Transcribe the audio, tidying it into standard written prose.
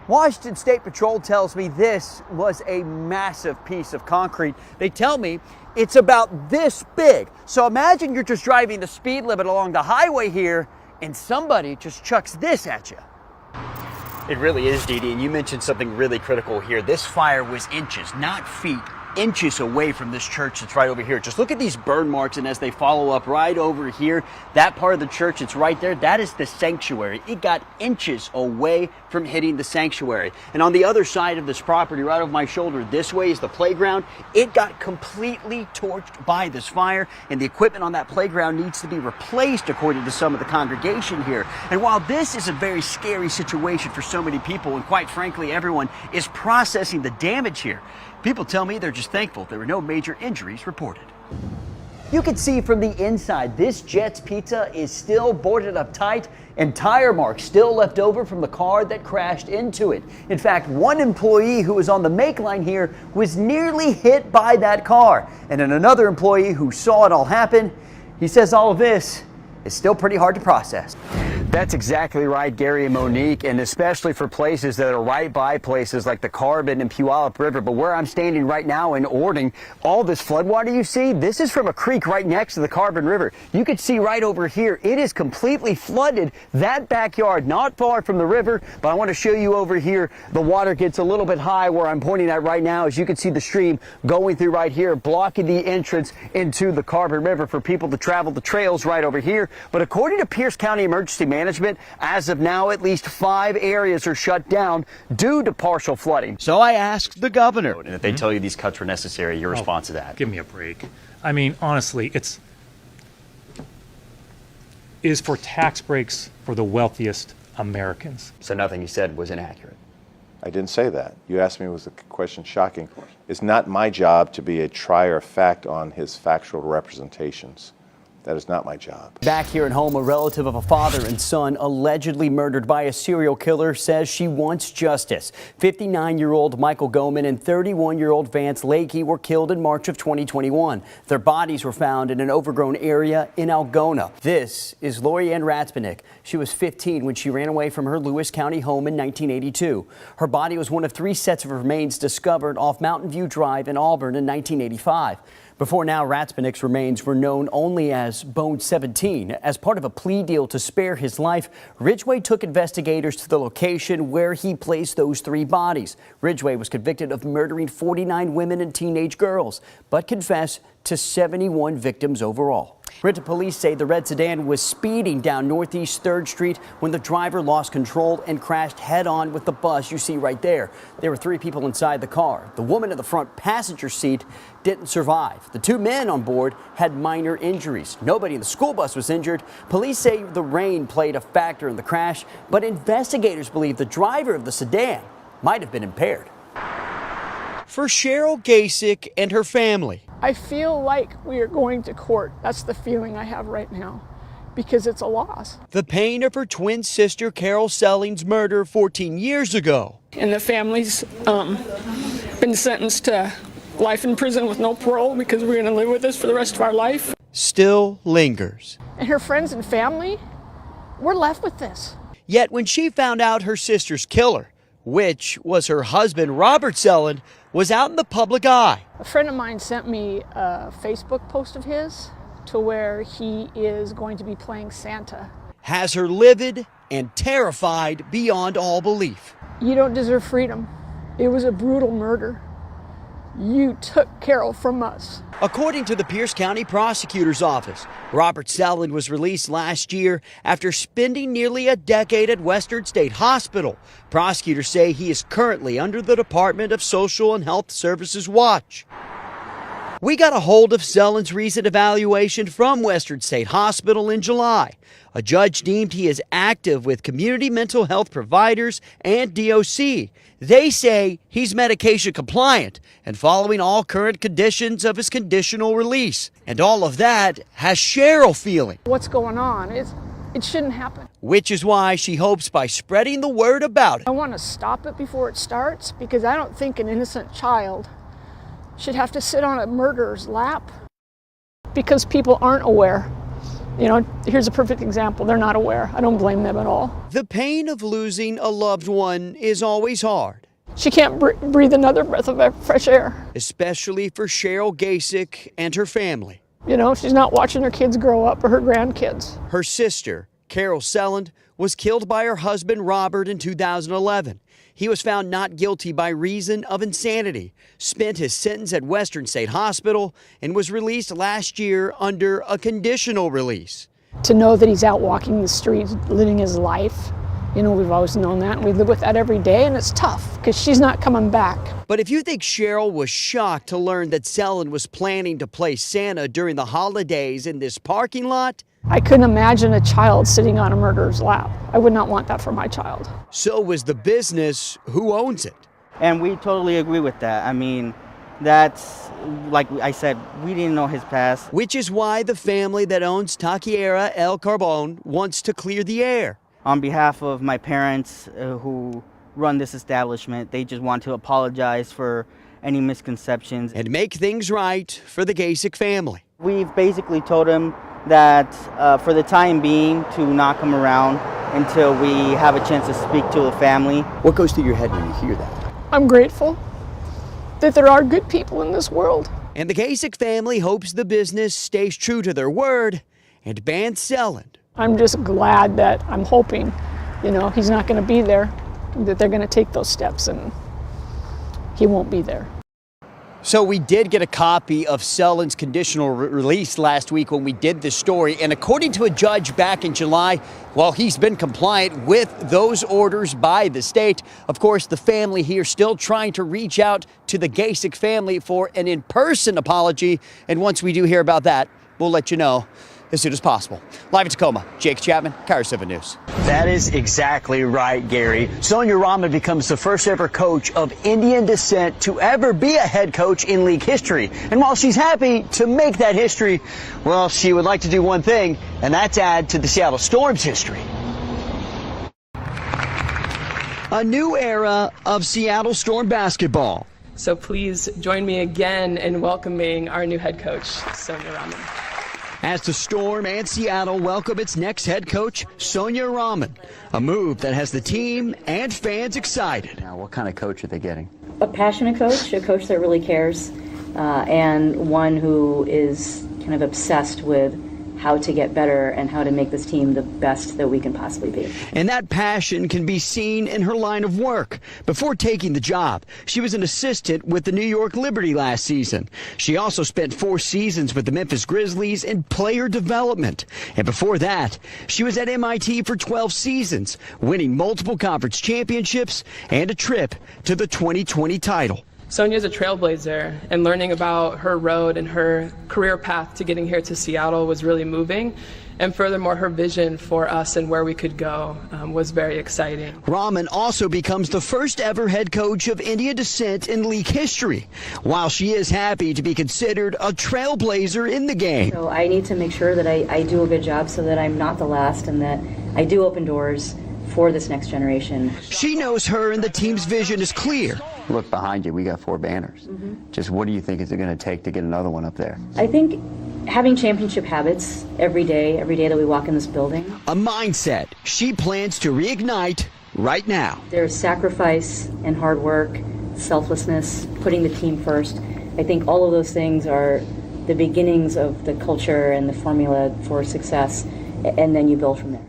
Washington State Patrol tells me this was a massive piece of concrete. They tell me it's about this big. So imagine you're just driving the speed limit along the highway here and somebody just chucks this at you. It really is, Dee Dee, and you mentioned something really critical here. This fire was inches, not feet, inches away from this church that's right over here. Just look at these burn marks, and as they follow up right over here, that part of the church, it's right there, that is the sanctuary. It got inches away from hitting the sanctuary. And on the other side of this property, right over my shoulder, this way is the playground. It got completely torched by this fire, and the equipment on that playground needs to be replaced, according to some of the congregation here. And while this is a very scary situation for so many people, and quite frankly, everyone is processing the damage here, people tell me they're just thankful there were no major injuries reported. You can see from the inside, this Jets Pizza is still boarded up tight and tire marks still left over from the car that crashed into it. In fact, one employee who was on the make line here was nearly hit by that car. And then another employee who saw it all happen, he says all of this is still pretty hard to process. That's exactly right, Gary and Monique, and especially for places that are right by places like the Carbon and Puyallup River. But where I'm standing right now in Orting, all this floodwater you see, this is from a creek right next to the Carbon River. You can see right over here, it is completely flooded. That backyard, not far from the river, but I want to show you over here, the water gets a little bit high where I'm pointing at right now. As you can see the stream going through right here, blocking the entrance into the Carbon River for people to travel the trails right over here. But according to Pierce County Emergency Management, as of now, at least 5 areas are shut down due to partial flooding. So I asked the governor, and if they tell you these cuts were necessary, your response to that? Give me a break. I mean, honestly, it is for tax breaks for the wealthiest Americans. So nothing he said was inaccurate. I didn't say that. You asked me, was the question shocking? It's not my job to be a trier of fact on his factual representations. That is not my job. Back here at home, a relative of a father and son allegedly murdered by a serial killer says she wants justice. 59-year-old Michael Goman and 31-year-old Vance Lakey were killed in March of 2021. Their bodies were found in an overgrown area in Algona. This is Lori Ann Ratzbenick. She was 15 when she ran away from her Lewis County home in 1982. Her body was one of 3 sets of remains discovered off Mountain View Drive in Auburn in 1985. Before now, Ratzbenick's remains were known only as Bone 17. As part of a plea deal to spare his life, Ridgway took investigators to the location where he placed those 3 bodies. Ridgway was convicted of murdering 49 women and teenage girls, but confessed to 71 victims overall. Renton police say the red sedan was speeding down Northeast 3rd Street when the driver lost control and crashed head-on with the bus you see right there. There were 3 people inside the car. The woman in the front passenger seat didn't survive. The 2 men on board had minor injuries. Nobody in the school bus was injured. Police say the rain played a factor in the crash, but investigators believe the driver of the sedan might have been impaired. For Cheryl Gasick and her family, I feel like we are going to court. That's the feeling I have right now, because it's a loss. the pain of her twin sister Carol Selling's murder 14 years ago And the family's been sentenced to life in prison with no parole because we're going to live with this for the rest of our life. still lingers. And her friends and family, we're left with this. Yet when she found out her sister's killer, which was her husband Robert Selland, was out in the public eye, A friend of mine sent me a Facebook post of his to where he is going to be playing Santa. has her livid and terrified beyond all belief. You don't deserve freedom. It was a brutal murder. You took Carol from us. According to the Pierce County Prosecutor's Office, Robert Selland was released last year after spending nearly a decade at Western State Hospital. Prosecutors say he is currently under the Department of Social and Health Services watch. We got a hold of Selland's recent evaluation from Western State Hospital in July. A judge deemed he is active with community mental health providers and DOC. They say he's medication compliant and following all current conditions of his conditional release. And all of that has Cheryl feeling, What's going on? It shouldn't happen. which is why she hopes by spreading the word about it, I want to stop it before it starts because I don't think an innocent child should have to sit on a murderer's lap because people aren't aware You know, here's a perfect example. They're not aware. I don't blame them at all. The pain of losing a loved one is always hard, She can't breathe another breath of fresh air. especially for Cheryl Gasick and her family. You know, she's not watching her kids grow up or her grandkids. Her sister, Carol Selland, was killed by her husband Robert in 2011. He was found not guilty by reason of insanity, spent his sentence at Western State Hospital, and was released last year under a conditional release. To know that he's out walking the streets, living his life, you know, we've always known that, and we live with that every day, and it's tough because she's not coming back. But if you think Cheryl was shocked to learn that Selland was planning to play Santa during the holidays in this parking lot, I couldn't imagine a child sitting on a murderer's lap. I would not want that for my child. so was the business who owns it. And we totally agree with that. I mean, that's, like I said, we didn't know his past. Which is why the family that owns Taqueria El Carbon wants to clear the air. On behalf of my parents who run this establishment, they just want to apologize for any misconceptions. And make things right for the Gasick family. We've basically told him that for the time being to not come around until we have a chance to speak to the family. What goes through your head when you hear that? I'm grateful that there are good people in this world. And the Gasick family hopes the business stays true to their word and bans Selland. I'm just glad that I'm hoping, you know, he's not going to be there, that they're going to take those steps and he won't be there. So we did get a copy of Selland's conditional release last week when we did this story. And according to a judge back in July, well, he's been compliant with those orders by the state. Of course, the family here still trying to reach out to the Gasick family for an in-person apology. And once we do hear about that, we'll let you know as soon as possible. Live in Tacoma, Jake Chapman, KIRO 7 News. That is exactly right, Gary. Sonia Rahman becomes the first ever coach of Indian descent to ever be a head coach in league history. And while she's happy to make that history, well, she would like to do one thing, and that's add to the Seattle Storm's history. A new era of Seattle Storm basketball. So please join me again in welcoming our new head coach, Sonia Rahman. As the Storm and Seattle welcome its next head coach, Sonia Rahman, a move that has the team and fans excited. Now, what kind of coach are they getting? A passionate coach, a coach that really cares, and one who is kind of obsessed with how to get better and how to make this team the best that we can possibly be. And that passion can be seen in her line of work. Before taking the job, she was an assistant with the New York Liberty last season. She also spent 4 seasons with the Memphis Grizzlies in player development. And before that, she was at MIT for 12 seasons, winning multiple conference championships and a trip to the 2020 title. Sonia's a trailblazer, and learning about her road and her career path to getting here to Seattle was really moving. And furthermore, her vision for us and where we could go was very exciting. Rahman also becomes the first ever head coach of Indian descent in league history, while she is happy to be considered a trailblazer in the game. So I need to make sure that I do a good job so that I'm not the last and that I do open doors for this next generation. She knows her and the team's vision is clear. Look behind you, we got 4 banners. Just what do you think is it going to take to get another one up there? I think having championship habits every day that we walk in this building. A mindset she plans to reignite right now. There's sacrifice and hard work, selflessness, putting the team first. I think all of those things are the beginnings of the culture and the formula for success, and then you build from there.